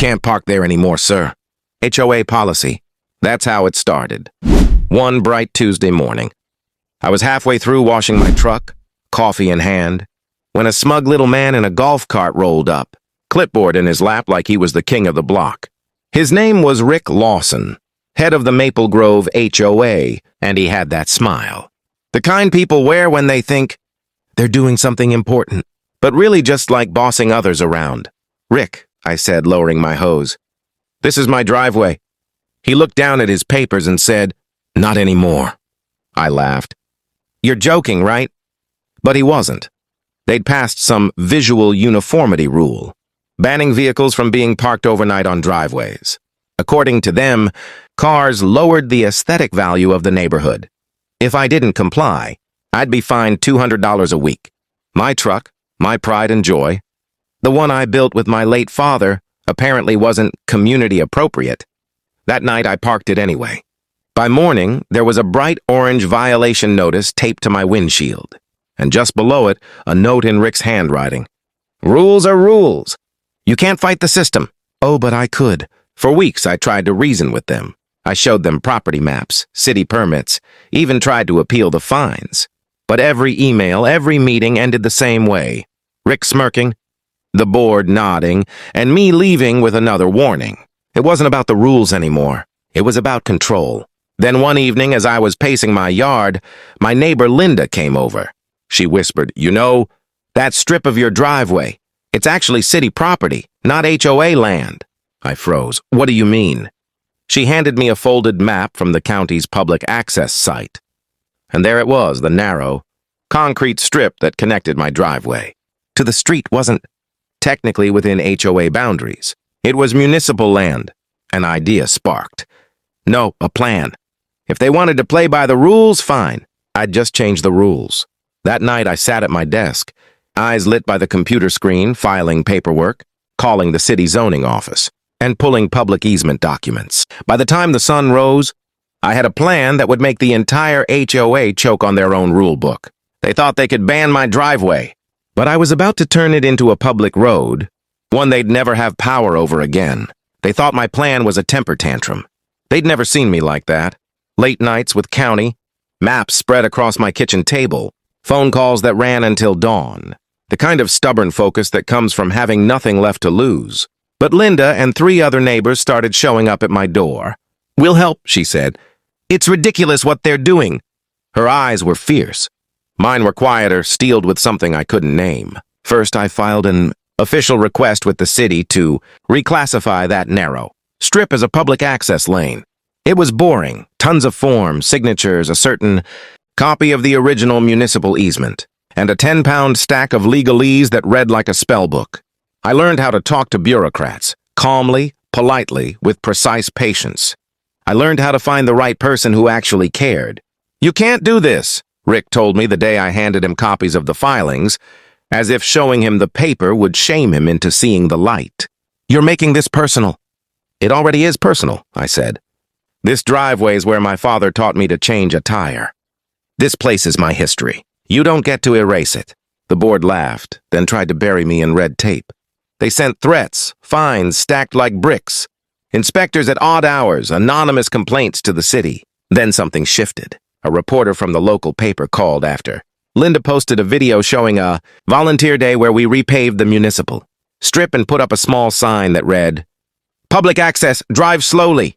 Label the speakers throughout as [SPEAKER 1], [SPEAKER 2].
[SPEAKER 1] can't park there anymore, sir. HOA policy. That's how it started. One bright Tuesday morning. I was halfway through washing my truck, coffee in hand, when a smug little man in a golf cart rolled up, clipboard in his lap like he was the king of the block. His name was Rick Lawson, head of the Maple Grove HOA, and he had that smile. The kind people wear when they think they're doing something important, but really just like bossing others around. "Rick," I said, lowering my hose. "This is my driveway." He looked down at his papers and said, "Not anymore." I laughed. "You're joking, right?" But he wasn't. They'd passed some visual uniformity rule, banning vehicles from being parked overnight on driveways. According to them, cars lowered the aesthetic value of the neighborhood. If I didn't comply, I'd be fined $200 a week. My truck, my pride and joy, the one I built with my late father, apparently wasn't community appropriate. That night I parked it anyway. By morning, there was a bright orange violation notice taped to my windshield, and just below it, a note in Rick's handwriting. "Rules are rules. You can't fight the system." Oh, but I could. For weeks, I tried to reason with them. I showed them property maps, city permits, even tried to appeal the fines. But every email, every meeting ended the same way. Rick smirking, the board nodding, and me leaving with another warning. It wasn't about the rules anymore. It was about control. Then one evening, as I was pacing my yard, my neighbor Linda came over. She whispered, "You know, that strip of your driveway, it's actually city property, not HOA land." I froze. "What do you mean?" She handed me a folded map from the county's public access site. And there it was, the narrow, concrete strip that connected my driveway. To the street wasn't technically within HOA boundaries. It was municipal land. An idea sparked. No, a plan. If they wanted to play by the rules, fine. I'd just change the rules. That night I sat at my desk, eyes lit by the computer screen, filing paperwork, calling the city zoning office, and pulling public easement documents. By the time the sun rose, I had a plan that would make the entire HOA choke on their own rule book. They thought they could ban my driveway, but I was about to turn it into a public road, one they'd never have power over again. They thought my plan was a temper tantrum. They'd never seen me like that. Late nights with county, maps spread across my kitchen table, phone calls that ran until dawn. The kind of stubborn focus that comes from having nothing left to lose. But Linda and 3 other neighbors started showing up at my door. "We'll help," she said. "It's ridiculous what they're doing." Her eyes were fierce. Mine were quieter, steeled with something I couldn't name. First, I filed an official request with the city to reclassify that narrow strip as a public access lane. It was boring, tons of forms, signatures, a certain copy of the original municipal easement, and a 10-pound stack of legalese that read like a spell book. I learned how to talk to bureaucrats, calmly, politely, with precise patience. I learned how to find the right person who actually cared. "You can't do this," Rick told me the day I handed him copies of the filings, as if showing him the paper would shame him into seeing the light. "You're making this personal." "It already is personal," I said. "This driveway is where my father taught me to change a tire. This place is my history. You don't get to erase it." The board laughed, then tried to bury me in red tape. They sent threats, fines stacked like bricks, inspectors at odd hours, anonymous complaints to the city. Then something shifted. A reporter from the local paper called after. Linda posted a video showing a volunteer day where we repaved the municipal strip and put up a small sign that read, "Public access, drive slowly."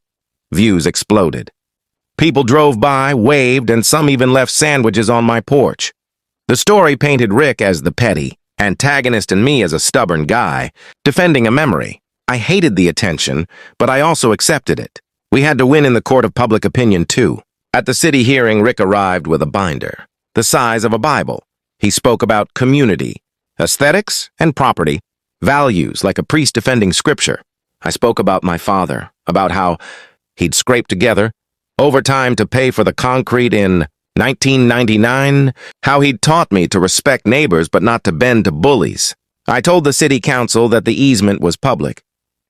[SPEAKER 1] Views exploded. People drove by, waved, and some even left sandwiches on my porch. The story painted Rick as the petty antagonist and me as a stubborn guy, defending a memory. I hated the attention, but I also accepted it. We had to win in the court of public opinion, too. At the city hearing, Rick arrived with a binder, the size of a Bible. He spoke about community, aesthetics, and property, values like a priest defending scripture. I spoke about my father, about how he'd scraped together overtime to pay for the concrete in 1999, how he'd taught me to respect neighbors but not to bend to bullies. I told the city council that the easement was public,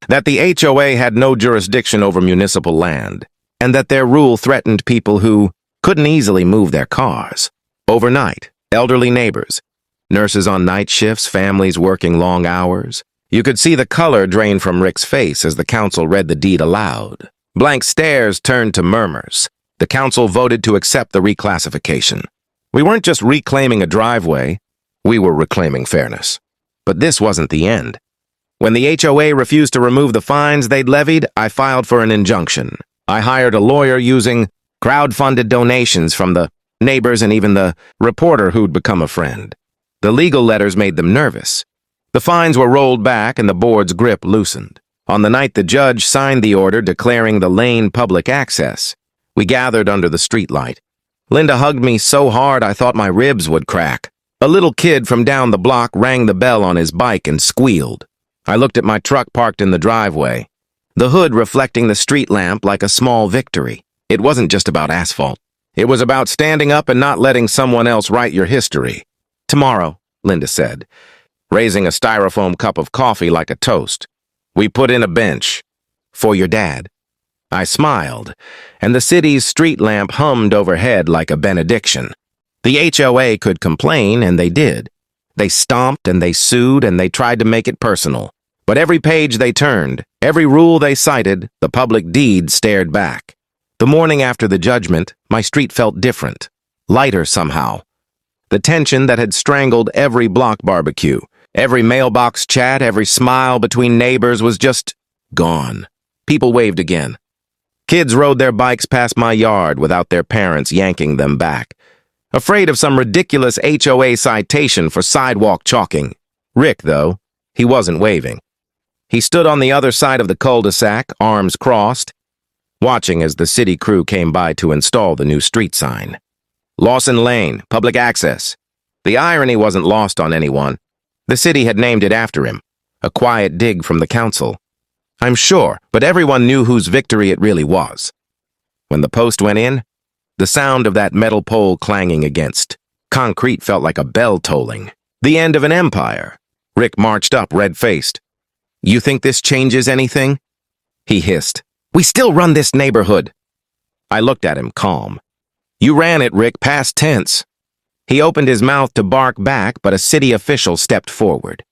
[SPEAKER 1] that the HOA had no jurisdiction over municipal land, and that their rule threatened people who couldn't easily move their cars. Overnight, elderly neighbors, nurses on night shifts, families working long hours, You could see the color drain from Rick's face as the council read the deed aloud. Blank stares turned to murmurs. The council voted to accept the reclassification. We weren't just reclaiming a driveway, we were reclaiming fairness. But this wasn't the end. When the HOA refused to remove the fines they'd levied, I filed for an injunction. I hired a lawyer using crowd-funded donations from the neighbors and even the reporter who'd become a friend. The legal letters made them nervous. The fines were rolled back and the board's grip loosened. On the night the judge signed the order declaring the lane public access, we gathered under the streetlight. Linda hugged me so hard I thought my ribs would crack. A little kid from down the block rang the bell on his bike and squealed. I looked at my truck parked in the driveway, the hood reflecting the street lamp like a small victory. It wasn't just about asphalt. It was about standing up and not letting someone else write your history. Tomorrow, Linda said, raising a styrofoam cup of coffee like a toast. We put in a bench. For your dad. I smiled, and the city's street lamp hummed overhead like a benediction. The HOA could complain, and they did. They stomped and they sued and they tried to make it personal. But every page they turned, every rule they cited, the public deed stared back. The morning after the judgment, my street felt different, lighter somehow. The tension that had strangled every block barbecue, every mailbox chat, every smile between neighbors was just gone. People waved again. Kids rode their bikes past my yard without their parents yanking them back, afraid of some ridiculous HOA citation for sidewalk chalking. Rick, though, he wasn't waving. He stood on the other side of the cul-de-sac, arms crossed, watching as the city crew came by to install the new street sign. Lawson Lane, public access. The irony wasn't lost on anyone. The city had named it after him, a quiet dig from the council. I'm sure, but everyone knew whose victory it really was. When the post went in, the sound of that metal pole clanging against concrete felt like a bell tolling. The end of an empire. Rick marched up, red-faced. You think this changes anything? He hissed. We still run this neighborhood. I looked at him, calm. You ran it, Rick, past tense. He opened his mouth to bark back, but a city official stepped forward.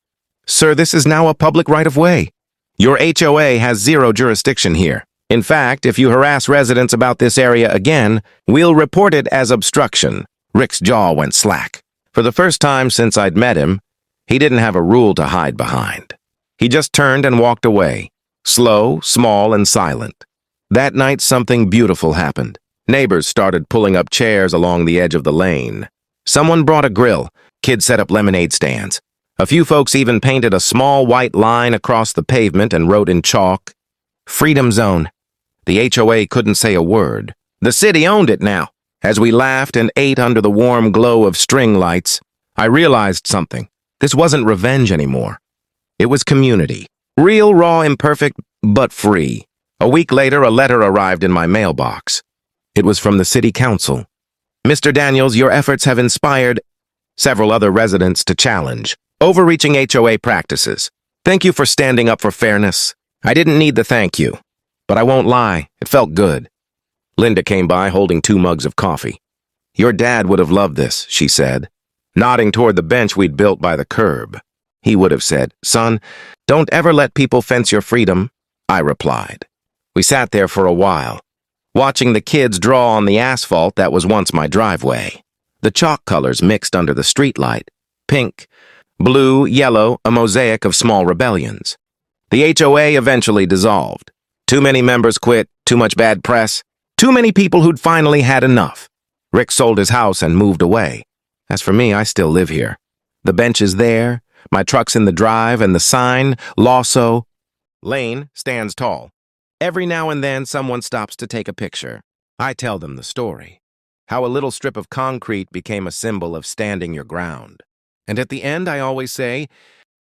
[SPEAKER 1] Sir, this is now a public right-of-way. Your HOA has zero jurisdiction here. In fact, if you harass residents about this area again, we'll report it as obstruction. Rick's jaw went slack. For the first time since I'd met him, he didn't have a rule to hide behind. He just turned and walked away, slow, small, and silent. That night, something beautiful happened. Neighbors started pulling up chairs along the edge of the lane. Someone brought a grill. Kids set up lemonade stands. A few folks even painted a small white line across the pavement and wrote in chalk, Freedom Zone. The HOA couldn't say a word. The city owned it now. As we laughed and ate under the warm glow of string lights, I realized something. This wasn't revenge anymore. It was community. Real, raw, imperfect, but free. A week later, a letter arrived in my mailbox. It was from the city council. Mr. Daniels, your efforts have inspired several other residents to challenge overreaching HOA practices. Thank you for standing up for fairness. I didn't need the thank you, but I won't lie, it felt good. Linda came by holding 2 mugs of coffee. Your dad would have loved this, she said, nodding toward the bench we'd built by the curb. He would have said, son, don't ever let people fence your freedom, I replied. We sat there for a while, watching the kids draw on the asphalt that was once my driveway. The chalk colors mixed under the streetlight, pink, blue, yellow, a mosaic of small rebellions. The HOA eventually dissolved. Too many members quit, too much bad press, too many people who'd finally had enough. Rick sold his house and moved away. As for me, I still live here. The bench is there, my truck's in the drive, and the sign, Lawson Lane, stands tall. Every now and then, someone stops to take a picture. I tell them the story. How a little strip of concrete became a symbol of standing your ground. And at the end, I always say,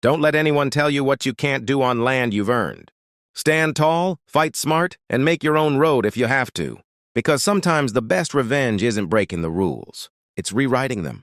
[SPEAKER 1] don't let anyone tell you what you can't do on land you've earned. Stand tall, fight smart, and make your own road if you have to. Because sometimes the best revenge isn't breaking the rules. It's rewriting them.